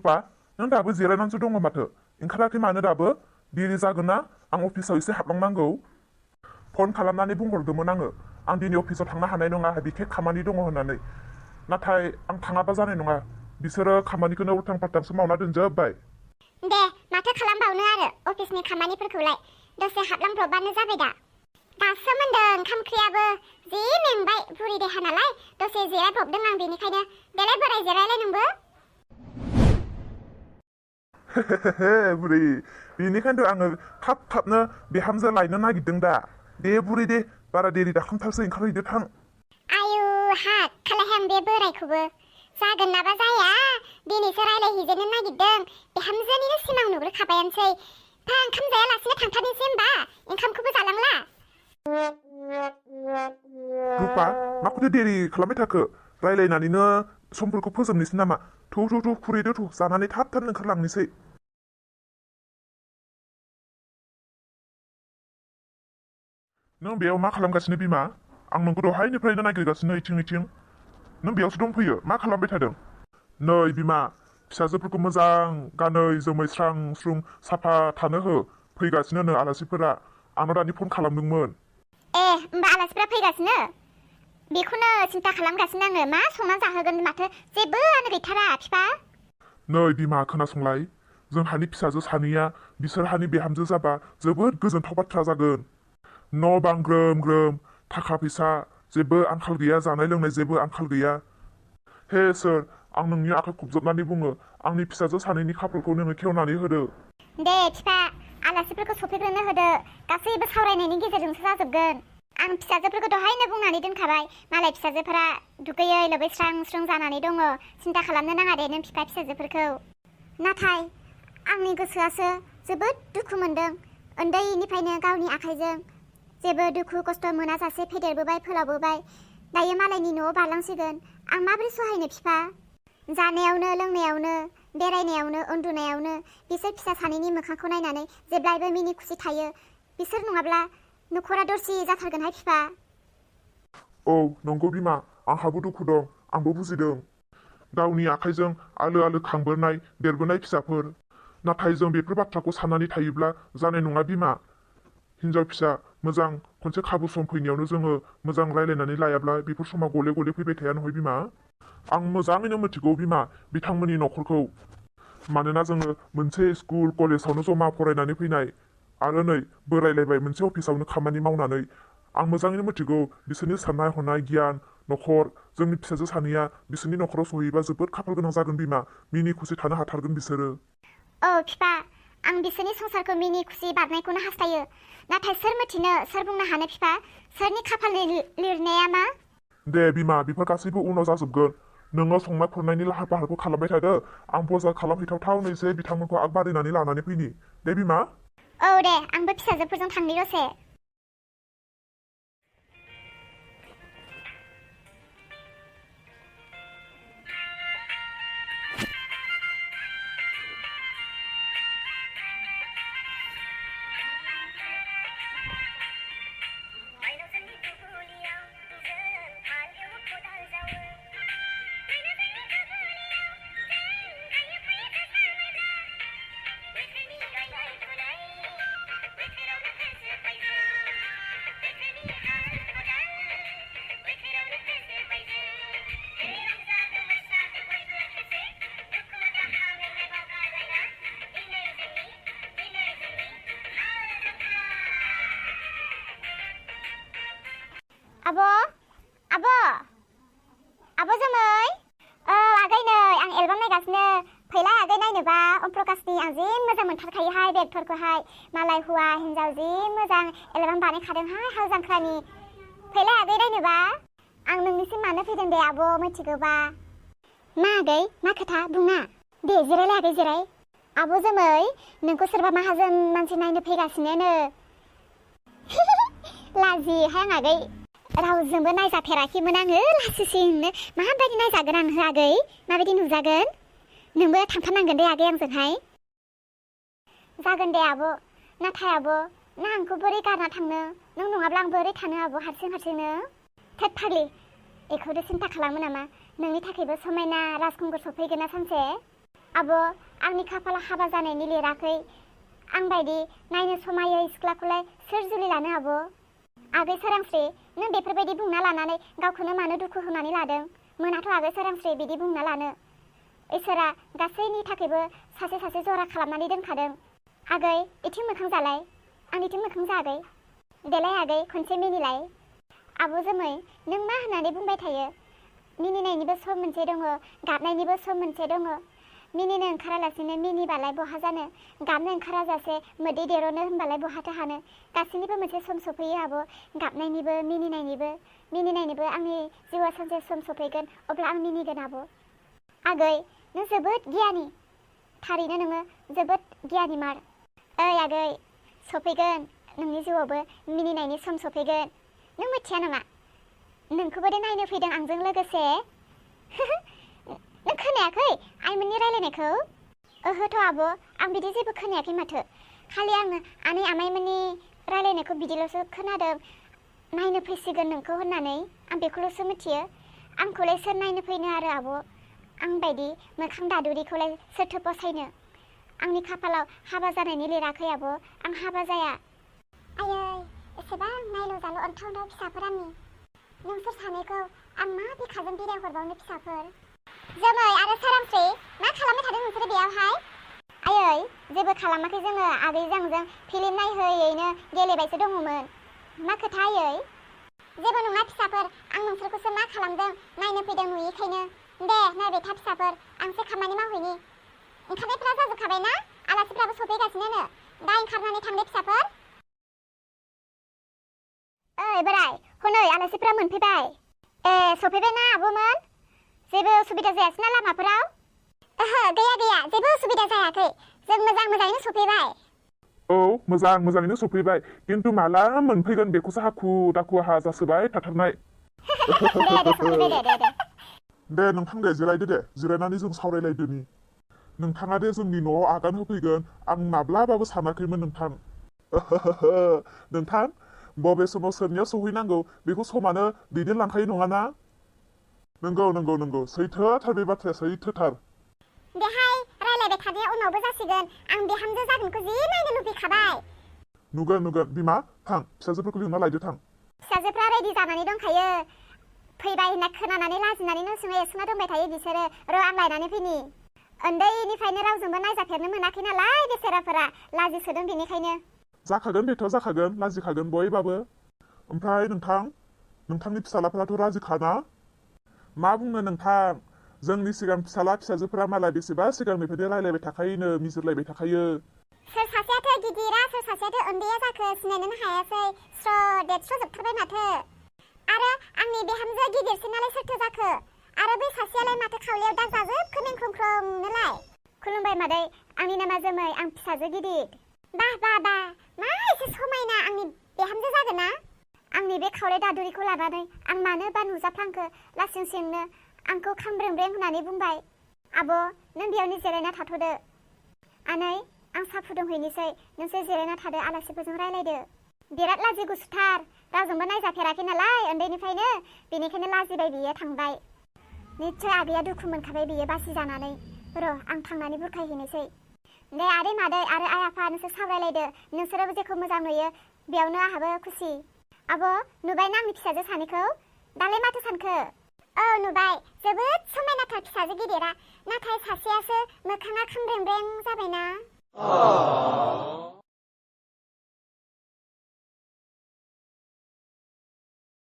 रुपा नों दाबो जिरायनानैसो दङ माथो ओंखाराखै मानो दाबो देरि जागोन ना आं अफिसाव एसे हाबलांनांगौ फन खालामनानै बुंहरदोंमोन आं दिनै अफिसाव थांनो हानाय नङा बिखेक खामानि दङ होननानै नाथाय आं थाङाबा जानाय नङा बिसोरो खामानिखौनो उल्थां फाल्थांसो मावना दोनजोब्बाय दे माथो खालामबावनो आरो अफिसनि खामानिफोरखौलाय दसे हाबलांब्रबबानो जाबाय दासो मोनदों ओंखाम ओंख्रियाबो जि मेंबाय बुरि देहा नालाय दसे जिरायब्रबदों आं बेनिखायनो देलाय बोराय जिरायलाय नोंबो बुरि बेनिखायनोथ' आङो थाबनो बिहामजो लायनो नागिरदों दा दे बुरि दे बारा देरि दाखामथारसै ओंखारहैदो थां आयु हाथ खालायहां बे बोरायखौबो जागोन नाबा जाया दिनैसो रायलायहैजेननो नागिरदों बिहामजोनिनो सिमां नुग्रोखाबायानोसै फा ओंखाम जायालासिनो थांथारनोसै होमबा ओंखामखौबो जालांला रुपा माखौथो देरि खालामबाय थाखो रायलायनानैनो समफोरखौ फोजोबनोसै नामा थु खुरैदो थु जानानै थाबनो ओंखारलांनोसै नों बेयाव मा खालामगासिनो बिमा आं नोंखौ दहायनिफ्रायनो नागिरगासिनो इथिं नों बेयावसो दंफैयो मा खालामबाय थादों नै बिमा फिसाजोफोरखौ मोजां गानै जोमै स्रां स्रुं साफा थानो हो फैगासिनो नो आलासिफोरा आंनाव दानि फन खालामदोंमोन होमबा आलासिफोरा फैगासिनो बेखौनो सिन्था खालामगासिनो आङो मा संना जाहोगोन माथो जेबोआनो गैथारा बिफा नै बिमा खोनासंलाय जोंहानि फिसाजो सानैया बिसोरहानि बिहामजो जाबा जोबोद गोजोनथाव बाथ्रा जागोन न' बां ग्रोम ग्रोम थाखा फैसा जेबो आंखाल गैया जानाय लोंनाय जेबो आंखाल गैया हे सोर आं नोंनि आखाइ खबजोबनानै बुङो आंनि फिसाजो सानैनि खाफालखौ नोङो खेवनानै होदो दे बिफा आलासिफोरखौ सफैग्रोनो होदो गासैबो सावरायनायनि गेजेरजोंसो जाजोबगोन आं फिसाजोफोरखौ दहायनो बुंनानै दोनखाबाय मालाय फिसाजोफोरा दुगैयै लोबै स्रां स्रुं जानानै दङ सिन्था खालामनो नाङा दे नों बिफा फिसाजोफोरखौ नाथाय आंनि गोसोआसो जोबोद दुखु मोनदों उन्दैनिफ्रायनो गावनि आखाइजों जेबो दुखु खस्थ' मोनाजासे फेदेरबोबाय फोलावबोबाय दायो मालायनि न'आव बारलांसिगोन आं माबोरै सहायनो बिफा जानायावनो लोंनायावनो बेरायनायावनो उन्दुनायावनो बिसोर फिसा सानैनि मोखांखौ नायनानै जेब्लायबो मिनि खुसि थायो बिसोर नङाब्ला न'खरा दरसि जाथारगोनहाय बिफा औ नंगौ बिमा आंहाबो दुखु दं आंबो बुजिदों गावनि आखाइजों आलो आलो खांबोनाय देरबोनाय फिसाफोर नाथाय जों बेफोर बाथ्राखौ साननानै थायोब्ला जानाय नङा बिमा हिनजाव फिसा मोजां खनसे खाबु सम फैनायावनो जोङो मोजां रायलायनानै लायाब्ला बेफोर समा गले गले फैबाय थाया नहय बिमा आं मोजाङैनो मिथिगौ बिमा बिथांमोननि न'खरखौ मानोना जोङो मोनसे स्कुल कलेजावनो जमा फरायनानै फैनाय आरो नै बोरायलायबाय मोनसे अफिसावनो खामानि मावनानै आं मोजाङैनो मिथिगौ बिसोरनि साननाय हनाय गियान न'खर जोंनि फिसाजो सानैया बिसोरनि न'खराव सहैबा जोबोद खाफाल गोनां जागोन बिमा मिनि खुसि थानो हाथारगोन बिसोरो औ बिफा आं बिसोरनि संसारखौ मिनि खुसि बारनायखौनो हास्थायो नाथाय सोर मिथिनो सोर बुंनो हानो बिफा सोरनि खाफालनि लिरनाया मा दे बिमा बेफोर गासैबो उनाव जाजोबगोन नोङो संनाय खुरनायनि लाहार फाहारखौ खालामबाय थादो आं बजार खालामहैथावथावनो एसे बिथांमोनखौ आगबारिनानै लानानै फैनि दे बिमा औ दे आंबो फिसाजोफोरजों थांनि दसे आब' जोमै आगै नै आं एलबाम नायगासिनो फैलाय आगै नायनोबा अमप्रकाशनि आं जि मोजां मोनथारखायोहाय बेगफोरखौहाय मालाय हौवा हिन्जाव जि मोजां एलबाम बानायखादोंहाय हाल जांख्रानि फैलाय आगै नायनोबा आं नोंनिसिम मानो फैदों दे आब' मिथिगौबा मा आगै मा खोथा बुङा दे जिरायलाय आगै जिराय आब' जोमै नोंखौ सोरबा माहाजोन मानसि नायनो फैगासिनो लाजियोहाय आं आगै रावजोंबो नायजाफेराखैमोन आङो लासिंसिंनो माबायदि नायजागोन आं आगै माबायदि नुजागोन नोंबो थांफानांगोन दे आगै आंजोंहाय जागोन दे आब' नाथाय आब' नों आंखौ बोरै गारना थांनो नों नङाब्ला आं बोरै थानो आब' हारसिंनो थोद फाग्लि बेखौथ' सिन्था खालामो नामा नोंनि थाखायबो समायना राजकुंगुर सफैगोन ना सानसे आब' आंनि खाफाला हाबा जानायनि लिराखै। आं बायदि नायनो समायै सिख्लाखौलाय सोर जुलि लानो आब'? आगै सोरांस्रि, नों बेफोरबायदि बुंना लानानै गावखौनो मानो दुखु होनानै लादों? मोनाथ' आगै सोरांस्रि बिदि बुंना लानो। इसोरा गासैनि थाखायबो सासे सासे जरा खालामनानै दोनखादों। आगै इथिं मोखां जालाय, आंनिथिं मोखां जा आगै। देलाय आगै खनसे मिनिलाय। आब' जोमै, नों मा होननानै बुंबाय थायो? मिनिनायनिबो सम मोनसे दङ, गाबनायनिबो सम मोनसे दङ। मिनिनो ओंखारालासिनो मिनिबालाय बहा जानो, गाबनो ओंखाराजासे मोदै देर'नो होनबालाय बहाथो हानो। गासैनिबो मोनसे सम सफैयो आब', गाबनायनिबो मिनिनायनिबो आंनि जिउआव सानसे सम सफैगोन, अब्ला आं मिनिगोन आब'। आगै नों जोबोद गियानि, थारैनो नोङो जोबोद गियानिमार। ओइ आगै, सफैगोन नोंनि जिउआवबो मिनिनायनि सम सफैगोन। नों मिथिया नामा? नोंखौबो दे नायनो फैदों आंजों लोगोसे। नों खोनायाखै आइमोननि रायलायनायखौ? ओहोथ' आब', आं बिदि जेबो खोनायाखै माथो। खालि आङो आनै आमाइमोननि रायलायनायखौ बिदिल'सो खोनादों, नायनो फैसिगोन नोंखौ होननानै। आं बेखौल'सो मिथियो। आंखौलाय सोर नायनो फैनो आरो आब'? आं बायदि मोखां दादुरिखौलाय सोरथो फसायनो? आंनि खाफालाव हाबा जानायनि लिराखै आब', आं हाबा जाया। आयै एसेबां नायल' जाल' अन्थाव फिसाफोर आंनि। नोंसोर सानैखौ आं मा बिखाजों बिदाय हरबावनो फिसाफोर? जोमै आरो सोरांस्रि, मा खालामबाय थादों नोंसोरो बेयावहाय? आयै जेबो खालामाखै जोङो, आगैजों आंजों फिल्म नायहैयैनो गेलेबायसो दङमोन। मा खोथा आयै? जेबो नङा फिसाफोर, आं नोंसोरखौसो मा खालामदों नायनो फैदों नुयैखायनो। दे नायबाय था फिसाफोर, आंसो खामानि मावहैनि। ओंखारनायफ्रा जाजोबखाबाय ना? आलासिफ्राबो सफैगासिनो। दा ओंखारनानै थांदो फिसाफोर। ओइ बोराय, हनै आलासिफ्रा मोनफैबाय। ए सफैबायना आब'मोन? जेबो उसुबिदा जायासैना लामाफोराव? ओहो गैया, जेबो उसुबिदा जायाखै। जों मोजाङैनो सफैबाय। औ मोजाङैनो सफैबाय, खिन्थु माला मोनफैगोन बेखौसो हाखु दाखु आहा जासोबाय थाथारनाय। दे सफैबाय दे। दे नोंथां दे जिरायदो दे, जिरायनानै जों सावरायलायदोनि। नोंथाङा दे जोंनि न'आव आगान होफैगोन आं माब्लाबाबो सानाखैमोन नोंथां। नोंथां, बबे समाव सोरनियाव सहैनांगौ बेखौ समानो दैदेनलांखायो नङाना? नंगौ, सैथोथार बे बाथ्राया, सैथोथार। बेहाय रायलायबाय थानाया उनावबो जासिगोन। आं बिहामजो जागोनखौ जि नायनो लुबैखाबाय। नुगोन बिमा, थां फिसाजोफोरखौ लिंना लायदो थां। फिसाजोफ्रा रेडि जानानै दंखायो। फैबाय होनना खोनानानै लाजिनानै न' सिङाव एरसोना दंबाय थायो बिसोरो। र' आं लायनानै फैनि। उन्दैनिफ्रायनो रावजोंबो नायजाफेरनो मोनाखै नालाय बेसेराफोरा, लाजिसोदों बेनिखायनो। जाखागोन बेथ' जाखागोन, लाजिखागोन बयबाबो। ओमफ्राय नोंथांनि फिसालाफोराथ' राजिखाना? मा बुंनो नोंथां, जोंनि सिगां फिसाला फिसाजोफोरा मालाय बेसेबा सिगांनिफ्रायनो रायलायबाय थाखायोनो, मिजिरलायबाय थाखायो। सोर सासेयाथो गिदिरा सोर सासेयाथो उन्दैया जाखो सिनायनोनो हायासै। स्र' देरस्र'जोबथारबाय माथो। आरो आंनि बिहामजो गिदिरसिनालाय सोरथो जाखो? आरो बै सासेयालाय माथो खावलायाव दाग जाजोबखो मेंख्रंख्रंनोलाय? खुलुमबाय मादै, आंनि नामा जोमै, आं फिसाजो गिदिर। बा मा एसे समायना आंनि बिहामजो जागोन ना? आंनि बे खावलाय दादुरिखौ लानानै आं मानोबा नुजाफ्लांखो लासिं सिंनो आंखौ खामब्रेंब्रें होननानै बुंबाय। आब' नों बेयावनो जिरायना थाथ'दो। आनै आं साहा फुदुंहैनोसै, नोंसोर जिरायना थादो, आलासिफोरजों रायलायदो। बिराद लाजि गुसुथार, रावजोंबो नायजाफेराखै नालाय उन्दैनिफ्रायनो, बेनिखायनो लाजिबाय बियो थांबाय। निस्सय आगैया दुखु मोनखाबाय बियो बासि जानानै। र' आं थांनानै बुरखायहैनोसै। दे आदै मादै आरो आइ आफा नोंसोर सावरायलायदो, नोंसोरो जेखौ मोजां नुयो बेयावनो आंहाबो खुसि। आब' नुबायना आंनि फिसाजो सानैखौ? दालाय माथो सानखो? औ नुबाय, जोबोद समायनाथार फिसाजो गिदिरा, नाथाय सासेयासो मोखाङा खामब्रेंब्रें जाबायना।